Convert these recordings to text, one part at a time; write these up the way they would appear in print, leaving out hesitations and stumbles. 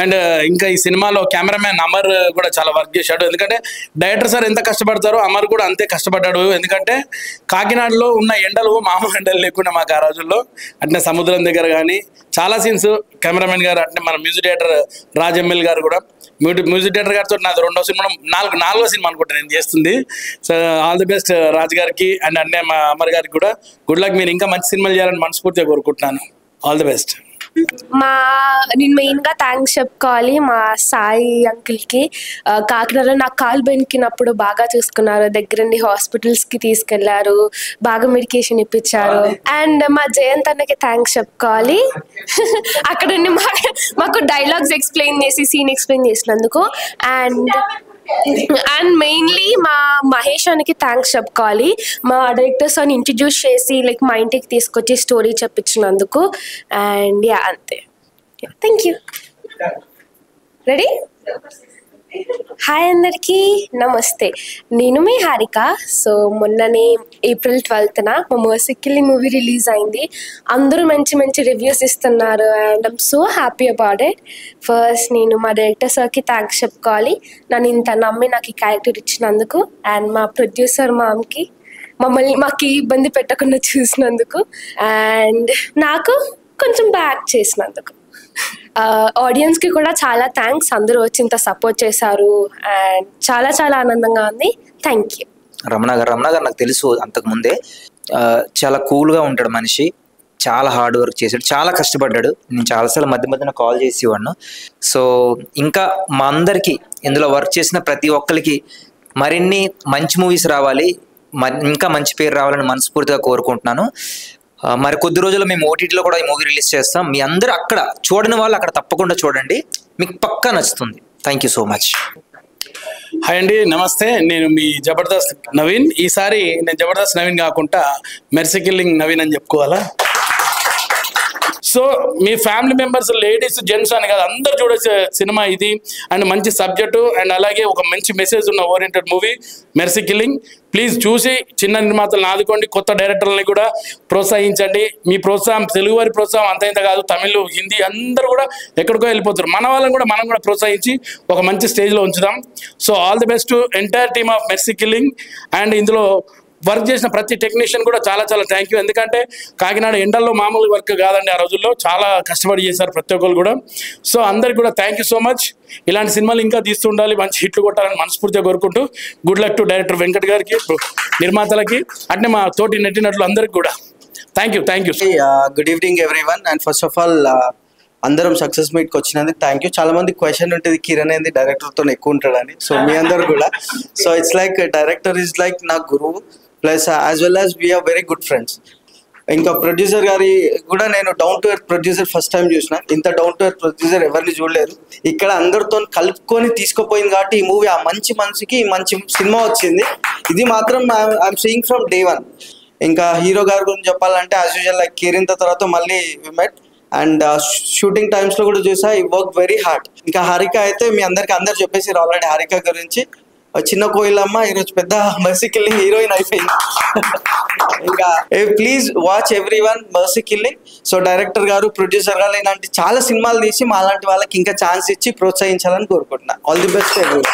And ఇంకా ఈ సినిమాలో కెమెరామ్యాన్ అమర్ కూడా చాలా వర్క్ చేశాడు. ఎందుకంటే డైరెక్టర్ సార్ ఎంత కష్టపడతారో అమర్ కూడా అంతే కష్టపడ్డాడు. ఎందుకంటే కాకినాడలో ఉన్న ఎండలు మామూలు ఎండలు లేకుండా మాకు ఆ రోజుల్లో అంటే సముద్రం దగ్గర కానీ చాలా సీన్స్ కెమెరామెన్ గారు అంటే మన మ్యూజిక్ డైరెక్టర్ రాజెమ్మెల్ గారు కూడా మ్యూజిక్ డైరెక్టర్ గారితో నాది 2వ సినిమా నాలుగో సినిమా అనుకుంటా నేను చేస్తుంది. So all the best Raj గారికి అండ్ అన్నే మా అమర్ గారికి కూడా గుడ్ లక్. మీరు ఇంకా మంచి సినిమాలు చేయాలని మనస్ఫూర్తిగా కోరుకుంటున్నాను. All the best. నేను మెయిన్గా థ్యాంక్స్ చెప్పుకోవాలి మా సాయి అంకుల్కి. కాకినాడలో నాకు కాలు బెనికినప్పుడు బాగా చూసుకున్నారు, దగ్గరుండి హాస్పిటల్స్కి తీసుకెళ్లారు, బాగా మెడికేషన్ ఇప్పించారు. అండ్ మా జయంత్ అన్నకి థ్యాంక్స్ చెప్పుకోవాలి, అక్కడుండి మాకు డైలాగ్స్ ఎక్స్ప్లెయిన్ చేసి సీన్ ఎక్స్ప్లెయిన్ చేసినందుకు. అండ్ మెయిన్లీ మా మహేష్ అన్నకి థ్యాంక్స్ చెప్పుకోవాలి, మా డైరెక్టర్స్ అని ఇంట్రడ్యూస్ చేసి లైక్ మా ఇంటికి తీసుకొచ్చి స్టోరీ చెప్పించినందుకు. అండ్ యా అంతే. Thank you. రెడీ? హాయ్ అందరికీ నమస్తే, నేను మీ హారిక. సో మొన్ననే April 12th మా మెర్సీ కిల్లింగ్ మూవీ రిలీజ్ అయింది. అందరూ మంచి మంచి రివ్యూస్ ఇస్తున్నారు and I'm so happy about it. First నేను మా డైరెక్టర్ సార్కి థ్యాంక్స్ చెప్పుకోవాలి, నన్ను ఇంత నమ్మి నాకు ఈ క్యారెక్టర్ ఇచ్చినందుకు. అండ్ మా ప్రొడ్యూసర్ మామ్కి మాకు ఇబ్బంది పెట్టకుండా చూసినందుకు. అండ్ నాకు కొంచెం బ్యాక్ చేసినందుకు. ఆడియన్స్కి కూడా చాలా థ్యాంక్స్, అందరూ వచ్చి ఇంత సపోర్ట్ చేశారు అండ్ చాలా చాలా ఆనందంగా ఉంది. Thank you. రమణ గారు నాకు తెలుసు అంతకుముందే, చాలా కూల్గా ఉంటాడు మనిషి, చాలా హార్డ్ వర్క్ చేశాడు, చాలా కష్టపడ్డాడు. నేను చాలాసార్లు మధ్యన కాల్ చేసేవాడిను. సో ఇంకా మా అందరికీ ఇందులో వర్క్ చేసిన ప్రతి ఒక్కరికి మరిన్ని మంచి మూవీస్ రావాలి, ఇంకా మంచి పేరు రావాలని మనస్ఫూర్తిగా కోరుకుంటున్నాను. మరి కొద్ది రోజుల్లో మేము ఓటీటీలో కూడా ఈ మూవీ రిలీజ్ చేస్తాం. మీ అందరూ అక్కడ చూడని వాళ్ళు అక్కడ తప్పకుండా చూడండి, మీకు పక్కా నచ్చుతుంది. Thank you so much. Hi అండి, నమస్తే. నేను మీ జబర్దస్త్ నవీన్. ఈసారి నేను జబర్దస్త్ నవీన్ కాకుండా మెర్సీ కిల్లింగ్ నవీన్ అని చెప్పుకోవాలా. సో మీ ఫ్యామిలీ మెంబర్స్ లేడీస్ జెంట్స్ అని కాదు, అందరు చూడొచ్చే సినిమా ఇది. అండ్ మంచి సబ్జెక్టు అండ్ అలాగే ఒక మంచి మెసేజ్ ఉన్న oriented movie mercy killing. Please చూసి చిన్న నిర్మాతలను ఆదుకోండి, కొత్త డైరెక్టర్లని కూడా ప్రోత్సహించండి. మీ ప్రోత్సాహం, తెలుగువారి ప్రోత్సాహం అంత ఇంత కాదు, తమిళ్ హిందీ అందరూ కూడా ఎక్కడికో వెళ్ళిపోతారు. మన వాళ్ళని కూడా మనం కూడా ప్రోత్సహించి ఒక మంచి స్టేజ్లో ఉంచుదాం. So all the best to entire team of mercy killing. And ఇందులో వర్క్ చేసిన ప్రతి టెక్నీషియన్ కూడా చాలా చాలా థ్యాంక్ యూ. ఎందుకంటే కాకినాడ ఎండల్లో మామూలు వర్క్ కాదండి, ఆ రోజుల్లో చాలా కష్టపడి చేశారు ప్రతి ఒక్కరు కూడా. సో అందరికి కూడా థ్యాంక్ యూ సో మచ్. ఇలాంటి సినిమాలు ఇంకా తీస్తుండాలి, మంచి హిట్లు కొట్టాలని మనస్ఫూర్తిగా కోరుకుంటూ good luck to director Venkat గారికి, నిర్మాతలకి, అంటే మా తోటి నటినట్లు అందరికి కూడా thank you. Good evening everyone. And first of all అందరం సక్సెస్ మీట్కి వచ్చినందుకు థ్యాంక్ యూ. చాలా మంది క్వశ్చన్ ఉంటుంది, కిరణ్ ఏంది డైరెక్టర్తో ఎక్కువ ఉంటాడని. సో మీ అందరు కూడా, so it's like director is like నా గురువు, plus as well as we are very good friends. ఇంకా ప్రొడ్యూసర్ గారి కూడా నేను down to earth producer first time చూసిన. ఇంత డౌన్ టు ఎర్త్ ప్రొడ్యూసర్ ఎవరిని చూడలేదు. ఇక్కడ అందరితో కలుపుకొని తీసుకుపోయింది కాబట్టి ఈ మూవీ ఆ మంచి మనసుకి మంచి సినిమా వచ్చింది. ఇది మాత్రం ఐఎమ్ సీయింగ్ ఫ్రమ్ డే 1. ఇంకా హీరో గారి గురించి చెప్పాలంటే యాజ్ యూజువల్ లైక్ కేరింత తర్వాత మళ్ళీ వి మెట్ అండ్ షూటింగ్ టైమ్స్లో కూడా చూసా, ఈ వర్క్ వెరీ హార్డ్. ఇంకా హారిక అయితే మీ అందరు చెప్పేసారు ఆల్రెడీ హారిక గురించి. చిన్న కోయిలమ్మ ఈరోజు పెద్ద మర్సీ కిల్లింగ్ హీరోయిన్ అయిపోయింది. ఇంకా please watch every one mercy killing. So director గారు, ప్రొడ్యూసర్ గారు ఇలాంటి చాలా సినిమాలు తీసి మా లాంటి వాళ్ళకి ఇంకా ఛాన్స్ ఇచ్చి ప్రోత్సహించాలని కోరుకుంటున్నా. All the best everyone.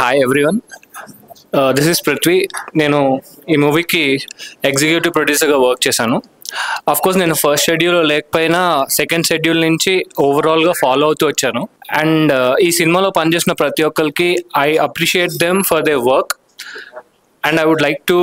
Hi everyone, this is Prithvi. నేను ఈ మూవీకి ఎగ్జిక్యూటివ్ ప్రొడ్యూసర్గా వర్క్ చేశాను. కోర్స్ నేను ఫస్ట్ షెడ్యూల్ లేకపోయినా సెకండ్ షెడ్యూల్ నుంచి ఓవరాల్గా ఫాలో అవుతూ వచ్చాను. అండ్ ఈ సినిమాలో పనిచేసిన ప్రతి ఒక్కరికి I appreciate them for their work. And I would like to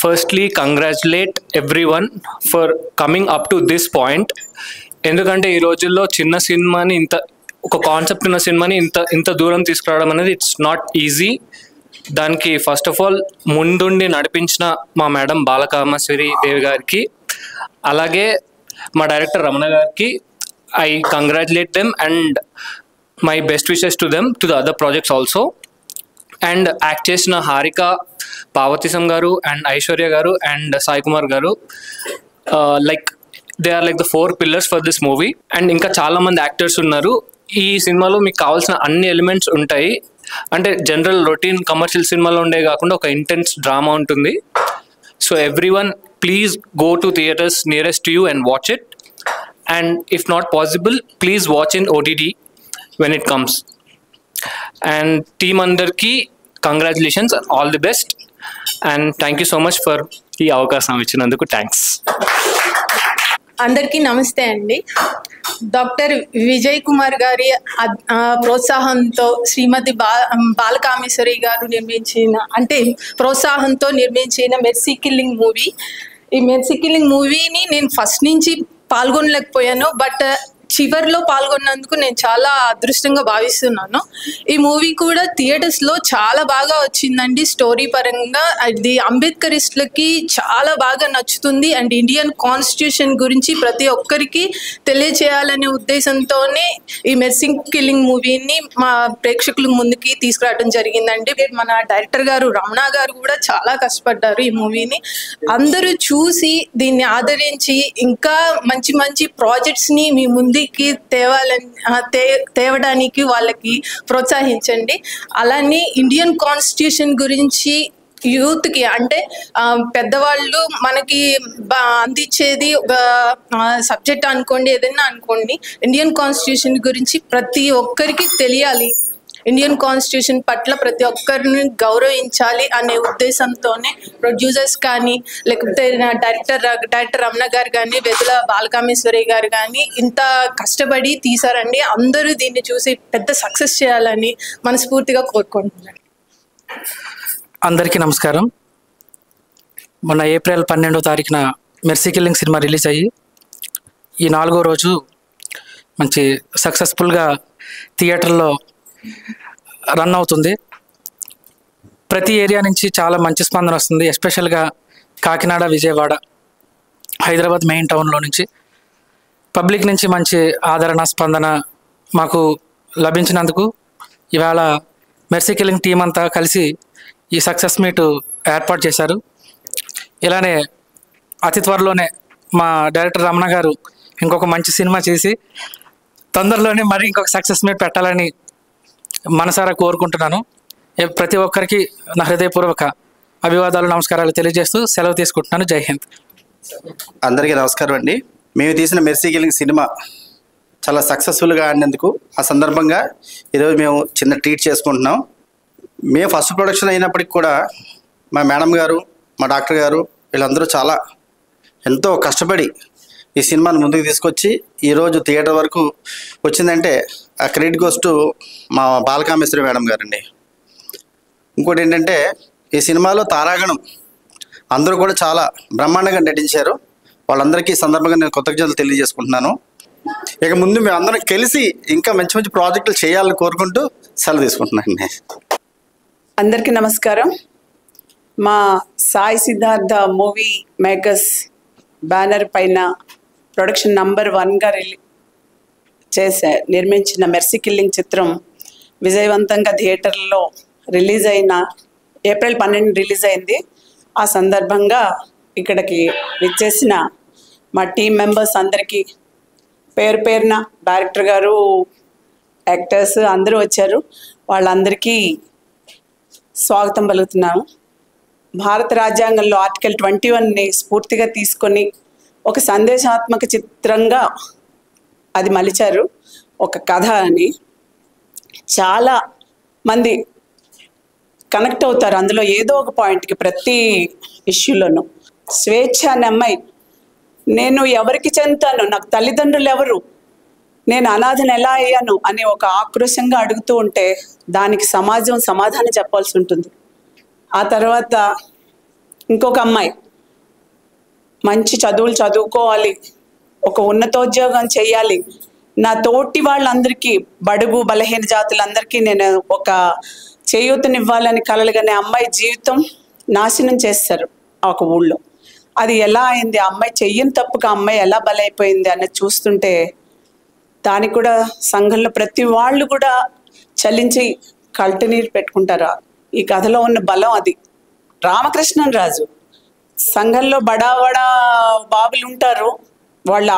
firstly congratulate everyone for coming up to this point. ఎందుకంటే ఈ రోజుల్లో చిన్న సినిమాని ఒక కాన్సెప్ట్ ఉన్న సినిమాని ఇంత దూరం తీసుకురావడం అనేది ఇట్స్ నాట్ ఈజీ. దానికి ఫస్ట్ ఆఫ్ ఆల్ ముందుండి నడిపించిన మా మేడం బాలకామేశ్వరి దేవి గారికి, అలాగే మా డైరెక్టర్ రమణ గారికి I congratulate them and my best wishes to them to the other projects also. And act చేసిన హారిక, పార్వతీశం గారు అండ్ ఐశ్వర్య గారు అండ్ సాయి కుమార్ గారు, like they are like the 4 pillars for this movie. And ఇంకా చాలామంది యాక్టర్స్ ఉన్నారు. ఈ సినిమాలో మీకు కావాల్సిన అన్ని ఎలిమెంట్స్ ఉంటాయి. అంటే జనరల్ రొటీన్ కమర్షియల్ సినిమాలో ఉండే కాకుండా ఒక ఇంటెన్స్ డ్రామా ఉంటుంది. So every one please go to theatres nearest to you and watch it. And if not possible please watch in OTT when it comes. And team అందరికీ congratulations, all the best. And thank you so much for ఈ అవకాశం ఇచ్చినందుకు. Thanks. అందరికీ నమస్తే అండి. Doctor Vijay Kumar గారి ప్రోత్సాహంతో శ్రీమతి బాలకామేశ్వరి గారు ప్రోత్సాహంతో నిర్మించిన మెర్సీ కిల్లింగ్ మూవీ. ఈ మెర్సీ కిల్లింగ్ మూవీని నేను ఫస్ట్ నుంచి పాల్గొనలేకపోయాను, బట్ చివరిలో పాల్గొన్నందుకు నేను చాలా అదృష్టంగా భావిస్తున్నాను. ఈ మూవీ కూడా థియేటర్స్లో చాలా బాగా వచ్చిందండి. స్టోరీ పరంగా అది అంబేద్కరిస్టులకి చాలా బాగా నచ్చుతుంది. అండ్ ఇండియన్ కాన్స్టిట్యూషన్ గురించి ప్రతి ఒక్కరికి తెలియచేయాలనే ఉద్దేశంతోనే ఈ మెర్సీ కిల్లింగ్ మూవీని మా ప్రేక్షకుల ముందుకి తీసుకురావడం జరిగిందండి. మన డైరెక్టర్ గారు రమణ గారు కూడా చాలా కష్టపడ్డారు ఈ మూవీని. అందరూ చూసి దీన్ని ఆదరించి ఇంకా మంచి మంచి ప్రాజెక్ట్స్ని మీ ముందు తేవడానికి వాళ్ళకి ప్రోత్సహించండి. అలానే ఇండియన్ కాన్స్టిట్యూషన్ గురించి యూత్కి, అంటే పెద్దవాళ్ళు మనకి అందించేది ఒక సబ్జెక్ట్ అనుకోండి, ఏదైనా అనుకోండి, ఇండియన్ కాన్స్టిట్యూషన్ గురించి ప్రతి ఒక్కరికి తెలియాలి. ఇండియన్ కాన్స్టిట్యూషన్ పట్ల ప్రతి ఒక్కరిని గౌరవించాలి అనే ఉద్దేశంతోనే ప్రొడ్యూసర్స్ కానీ, లేకపోతే డైరెక్టర్ రమణ గారు కానీ, వెదుల బాలకామేశ్వరి గారు కానీ ఇంత కష్టపడి తీశారండి. అందరూ దీన్ని చూసి పెద్ద సక్సెస్ చేయాలని మనస్ఫూర్తిగా కోరుకుంటున్నాను. అందరికీ నమస్కారం. మొన్న ఏప్రిల్ 12వ తారీఖున మెర్సీ కిల్లింగ్ సినిమా రిలీజ్ అయ్యి ఈ 4వ రోజు మంచి సక్సెస్ఫుల్గా థియేటర్లో రన్ అవుతుంది. ప్రతి ఏరియా నుంచి చాలా మంచి స్పందన వస్తుంది. ఎస్పెషల్గా కాకినాడ, విజయవాడ, హైదరాబాద్ మెయిన్ టౌన్లో నుంచి పబ్లిక్ నుంచి మంచి ఆదరణ, స్పందన మాకు లభించినందుకు ఇవాళ మెర్సీ కిల్లింగ్ టీం అంతా కలిసి ఈ సక్సెస్ మీట్ ఏర్పాటు చేశారు. ఇలానే అతి త్వరలోనే మా డైరెక్టర్ రమణ గారు ఇంకొక మంచి సినిమా చేసి తొందరలోనే మరి ఇంకొక సక్సెస్ మీట్ పెట్టాలని మనసారా కోరుకుంటున్నాను. ప్రతి ఒక్కరికి నా హృదయపూర్వక అభివాదాలు, నమస్కారాలు తెలియజేస్తూ సెలవు తీసుకుంటున్నాను. జై హింద్. అందరికీ నమస్కారం అండి. మేము తీసిన మెర్సీ కిల్లింగ్ సినిమా చాలా సక్సెస్ఫుల్గా ఆడినందుకు ఆ సందర్భంగా ఈరోజు మేము చిన్న ట్రీట్ చేసుకుంటున్నాం. మేము ఫస్ట్ ప్రొడక్షన్ అయినప్పటికి కూడా మా మేడం గారు, మా డాక్టర్ గారు వీళ్ళందరూ చాలా ఎంతో కష్టపడి ఈ సినిమాను ముందుకు తీసుకొచ్చి ఈరోజు థియేటర్ వరకు వచ్చిందంటే ఆ క్రెడిట్ గోస్ టు మా బాలకామేశ్వరి మేడం గారండి. ఇంకోటి ఏంటంటే ఈ సినిమాలో తారాగణం అందరూ కూడా చాలా బ్రహ్మాండంగా నటించారు. వాళ్ళందరికీ సందర్భంగా నేను కృతజ్ఞతలు తెలియజేసుకుంటున్నాను. ఇక ముందు మేము అందరం కలిసి ఇంకా మంచి మంచి ప్రాజెక్టులు చేయాలని కోరుకుంటూ సెలవు తీసుకుంటున్నాను. అందరికీ నమస్కారం. మా Sai Siddhartha movie makers banner పైన ప్రొడక్షన్ నంబర్ 1గా నిర్మించిన మెర్సీ కిల్లింగ్ చిత్రం విజయవంతంగా థియేటర్లో రిలీజ్ అయిన ఏప్రిల్ 12 రిలీజ్ అయింది. ఆ సందర్భంగా ఇక్కడికి విచ్చేసిన మా టీం మెంబర్స్ అందరికీ పేరు పేరున డైరెక్టర్ గారు, యాక్టర్స్ అందరూ వచ్చారు, వాళ్ళందరికీ స్వాగతం పలుకుతున్నాము. భారత రాజ్యాంగంలో ఆర్టికల్ 21ని స్ఫూర్తిగా తీసుకొని ఒక సందేశాత్మక చిత్రంగా అది మలిచారు, ఒక కథ అని. చాలా మంది కనెక్ట్ అవుతారు అందులో ఏదో ఒక పాయింట్కి, ప్రతి ఇష్యూలోనూ. స్వేచ్ఛ అనే అమ్మాయి, నేను ఎవరికి చెందుతాను, నాకు తల్లిదండ్రులు ఎవరు, నేను అనాథను ఎలా అయ్యాను అని ఒక ఆక్రోశంగా అడుగుతూ ఉంటే దానికి సమాజం సమాధానం చెప్పాల్సి ఉంటుంది. ఆ తర్వాత ఇంకొక అమ్మాయి మంచి చదువులు చదువుకోవాలి, ఒక ఉన్నతోద్యోగం చేయాలి, నా తోటి వాళ్ళందరికీ, బడుగు బలహీన జాతులందరికీ నేను ఒక చేయూతనివ్వాలని కలలుగానే అమ్మాయి జీవితం నాశనం చేస్తారు ఒక ఊళ్ళో. అది ఎలా అయింది, ఆ అమ్మాయి చెయ్యని తప్పుగా అమ్మాయి ఎలా బలైపోయింది అన్నది చూస్తుంటే దానికి కూడా సంఘంలో ప్రతి వాళ్ళు కూడా చలించి కల్టనీరు పెట్టుకుంటారు. ఈ కథలో ఉన్న బలం అది. రామకృష్ణన్ రాజు, సంఘంలో బడా బాబులు ఉంటారు, వాళ్ళ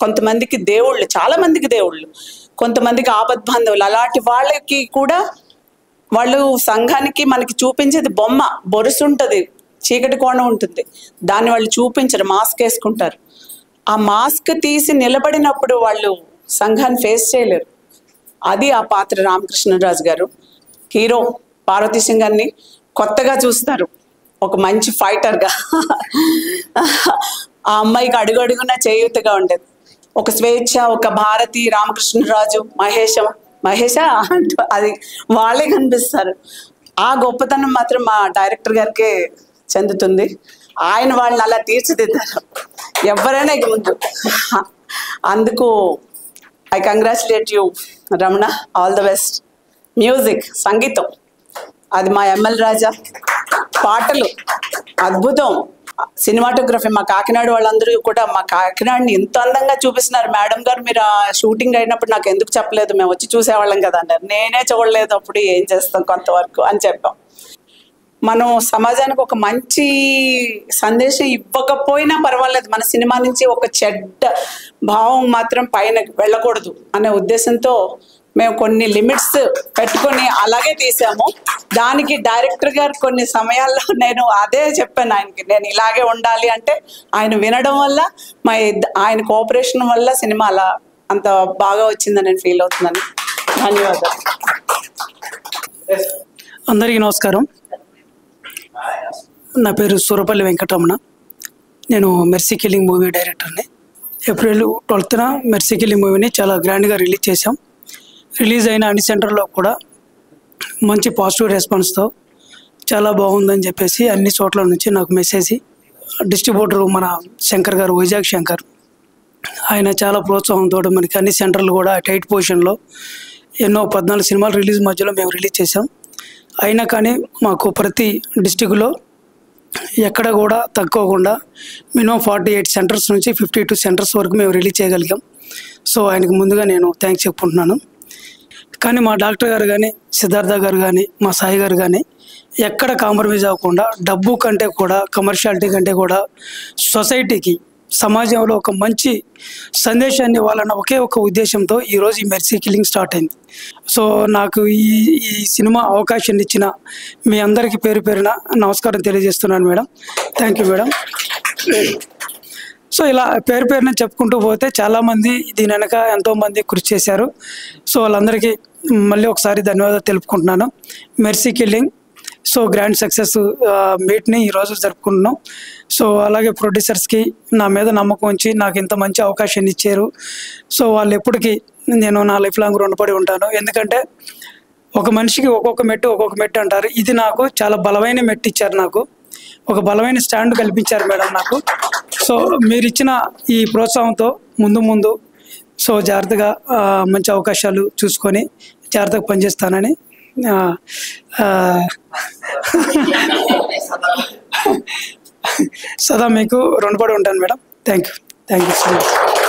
కొంతమందికి దేవుళ్ళు, చాలా మందికి దేవుళ్ళు, కొంతమందికి ఆపద్బాంధవులు. అలాంటి వాళ్ళకి కూడా వాళ్ళు సంఘానికి మనకి చూపించేది బొమ్మ, బొరుసు ఉంటుంది, చీకటి కోణం ఉంటుంది, దాన్ని వాళ్ళు చూపించరు, మాస్క్ వేసుకుంటారు. ఆ మాస్క్ తీసి నిలబడినప్పుడు వాళ్ళు సంఘాన్ని ఫేస్ చేయలేరు. అది ఆ పాత్ర రామకృష్ణరాజు గారు. హీరో పార్వతీ సింగ్ గారిని కొత్తగా చూస్తారు, ఒక మంచి ఫైటర్గా. ఆ అమ్మాయికి అడుగడుగున చేయూతగా ఉండేది. ఒక స్వేచ్ఛ, ఒక భారతి, రామకృష్ణరాజు, మహేష అంటూ అది వాళ్ళే కనిపిస్తారు. ఆ గొప్పతనం మాత్రం మా డైరెక్టర్ గారికే చెందుతుంది. ఆయన వాళ్ళని అలా తీర్చిదిద్దారు, ఎవరైనా ఇక ముందు. అందుకు I congratulate you Ramana, all the best. Music, సంగీతం అది మా ఎంఎల్ రాజా, పాటలు అద్భుతం, సినిమాటోగ్రఫీ మా కాకినాడ వాళ్ళందరూ కూడా మా కాకినాడని ఎంత అందంగా చూపిస్తున్నారు. మేడం గారు మీరు ఆ షూటింగ్ అయినప్పుడు నాకు ఎందుకు చెప్పలేదు, మేము వచ్చి చూసేవాళ్ళం కదా అన్నారు. నేనే చూడలేదు, అప్పుడు ఏం చేస్తాం కొంతవరకు అని చెప్పాం. మనం సమాజానికి ఒక మంచి సందేశం ఇవ్వకపోయినా పర్వాలేదు, మన సినిమా నుంచి ఒక చెడ్డ భావం మాత్రం పైన వెళ్ళకూడదు అనే ఉద్దేశంతో మేము కొన్ని లిమిట్స్ పెట్టుకొని అలాగే తీసాము. దానికి డైరెక్టర్ గారు కొన్ని సమయాల్లో నేను అదే చెప్పాను ఆయనకి, నేను ఇలాగే ఉండాలి అంటే ఆయన వినడం వల్ల ఆయన కోఆపరేషన్ వల్ల సినిమా అలా అంత బాగా వచ్చిందని నేను ఫీల్ అవుతున్నాను. ధన్యవాదాలు. అందరికీ నమస్కారం. నా పేరు సూరపల్లి వెంకటరమణ. నేను మెర్సీ కిల్లింగ్ మూవీ డైరెక్టర్ని. ఏప్రిల్ 12న మెర్సీ కిల్లింగ్ మూవీని చాలా గ్రాండ్గా రిలీజ్ చేశాం. రిలీజ్ అయిన అన్ని సెంటర్లో కూడా మంచి పాజిటివ్ రెస్పాన్స్తో చాలా బాగుందని చెప్పేసి అన్ని చోట్ల నుంచి నాకు మెసేజ్. డిస్ట్రిబ్యూటర్ మన శంకర్ గారు, వైజాగ్ శంకర్, ఆయన చాలా ప్రోత్సాహంతో మనకి అన్ని సెంటర్లు కూడా టైట్ పొజిషన్లో ఎన్నో 14 సినిమాలు రిలీజ్ మధ్యలో మేము రిలీజ్ చేసాం. అయినా కానీ మాకు ప్రతి డిస్టిక్లో ఎక్కడ కూడా తక్కువకుండా మినిమం 48 సెంటర్స్ నుంచి 52 సెంటర్స్ వరకు మేము రిలీజ్ చేయగలిగాం. సో ఆయనకు ముందుగా నేను థ్యాంక్స్ చెప్పుకుంటున్నాను. కానీ మా డాక్టర్ గారు కానీ, సిద్ధార్థ గారు కానీ, మా సాయి గారు కానీ ఎక్కడ కాంప్రమైజ్ అవ్వకుండా డబ్బు కంటే కూడా, కమర్షియాలిటీ కంటే కూడా సొసైటీకి, సమాజంలో ఒక మంచి సందేశాన్ని ఇవ్వాలన్న ఒకే ఒక ఉద్దేశంతో ఈరోజు ఈ మెర్సీ కిల్లింగ్ స్టార్ట్ అయింది. సో నాకు ఈ సినిమా అవకాశం ఇచ్చిన మీ అందరికీ పేరు పేరున నమస్కారం తెలియజేస్తున్నాను madam. Thank you madam. So ఇలా పేరు పేరున చెప్పుకుంటూ పోతే చాలామంది దీని వెనక ఎంతోమంది కృషి చేశారు. సో వాళ్ళందరికీ మళ్ళీ ఒకసారి ధన్యవాదాలు తెలుపుకుంటున్నాను. Mercy killing so grand success మీట్ని ఈరోజు జరుపుకుంటున్నాం. సో అలాగే ప్రొడ్యూసర్స్కి నా మీద నమ్మకం ఉంచి నాకు ఇంత మంచి అవకాశాన్ని ఇచ్చారు. సో వాళ్ళు ఎప్పటికీ నేను నా లైఫ్ లాంగ్ రుణపడి ఉంటాను. ఎందుకంటే ఒక మనిషికి ఒక్కొక్క మెట్టు అంటారు. ఇది నాకు చాలా బలమైన మెట్టు ఇచ్చారు, నాకు ఒక బలమైన స్టాండ్ కల్పించారు మేడం నాకు. సో మీరు ఇచ్చిన ఈ ప్రోత్సాహంతో ముందు సో జాగ్రత్తగా మంచి అవకాశాలు చూసుకొని జాగ్రత్తగా పనిచేస్తానని సదా మీకు రుణపడి ఉంటాను madam. Thank you so much.